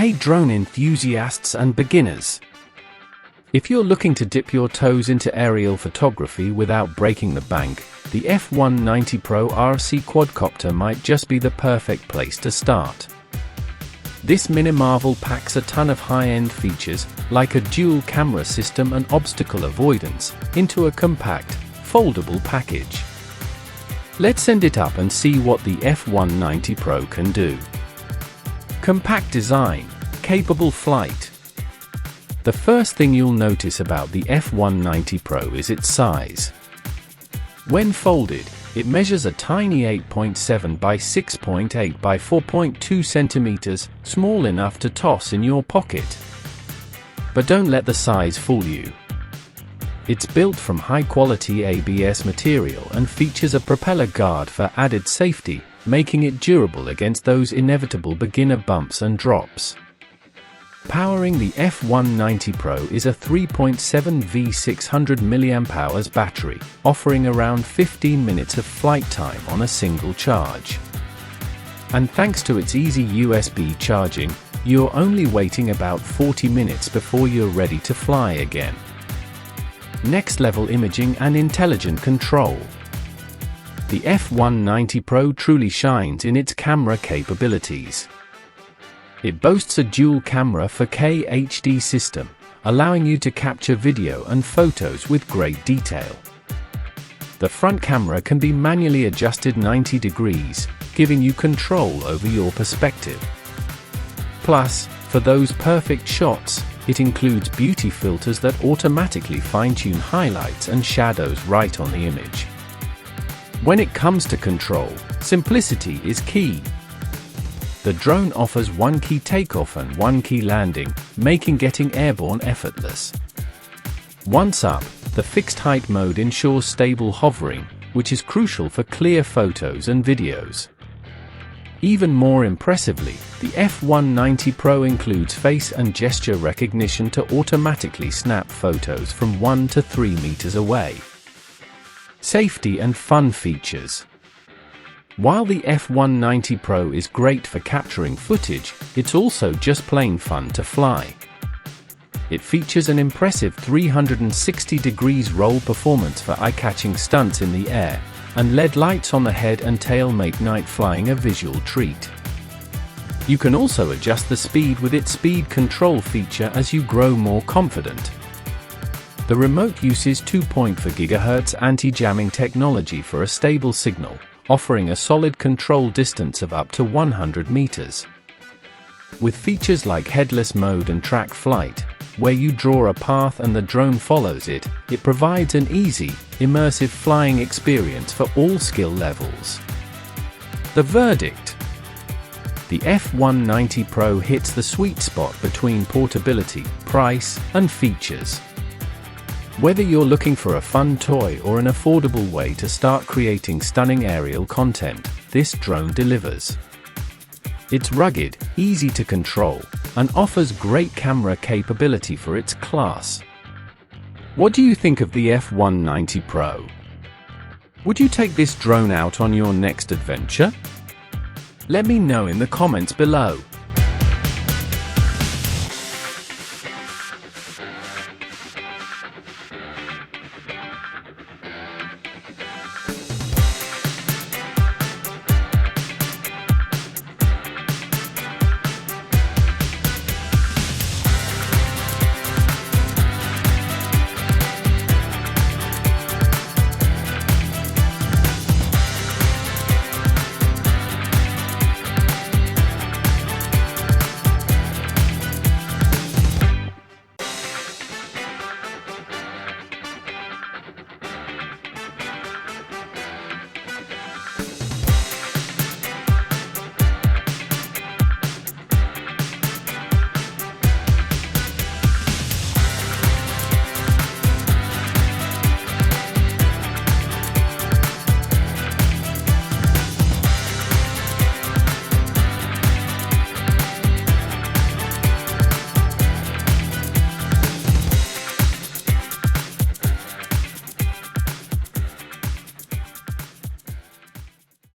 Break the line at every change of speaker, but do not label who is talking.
Hey drone enthusiasts and beginners! If you're looking to dip your toes into aerial photography without breaking the bank, the F190 Pro RC Quadcopter might just be the perfect place to start. This mini marvel packs a ton of high-end features, like a dual camera system and obstacle avoidance, into a compact, foldable package. Let's send it up and see what the F190 Pro can do. Compact design, capable flight. The first thing you'll notice about the F190 Pro is its size. When folded, it measures a tiny 8.7 by 6.8 by 4.2 centimeters, small enough to toss in your pocket. But don't let the size fool you. It's built from high-quality ABS material and features a propeller guard for added safety, making it durable against those inevitable beginner bumps and drops. Powering the F190 Pro is a 3.7V 600 mAh battery, offering around 15 minutes of flight time on a single charge. And thanks to its easy USB charging, you're only waiting about 40 minutes before you're ready to fly again. Next-level imaging and intelligent control. The F190 Pro truly shines in its camera capabilities. It boasts a dual camera 4K HD system, allowing you to capture video and photos with great detail. The front camera can be manually adjusted 90 degrees, giving you control over your perspective. Plus, for those perfect shots, it includes beauty filters that automatically fine-tune highlights and shadows right on the image. When it comes to control, simplicity is key. The drone offers one key takeoff and one key landing, making getting airborne effortless. Once up, the fixed height mode ensures stable hovering, which is crucial for clear photos and videos. Even more impressively, the F190 Pro includes face and gesture recognition to automatically snap photos from 1 to 3 meters away. Safety and fun features. While the F190 Pro is great for capturing footage, it's also just plain fun to fly. It features an impressive 360 degrees roll performance for eye-catching stunts in the air, and LED lights on the head and tail make night flying a visual treat. You can also adjust the speed with its speed control feature as you grow more confident. The remote uses 2.4 GHz anti-jamming technology for a stable signal, offering a solid control distance of up to 100 meters. With features like headless mode and track flight, where you draw a path and the drone follows it, it provides an easy, immersive flying experience for all skill levels. The verdict: the F190 Pro hits the sweet spot between portability, price, and features. Whether you're looking for a fun toy or an affordable way to start creating stunning aerial content, this drone delivers. It's rugged, easy to control, and offers great camera capability for its class. What do you think of the F190 Pro? Would you take this drone out on your next adventure? Let me know in the comments below.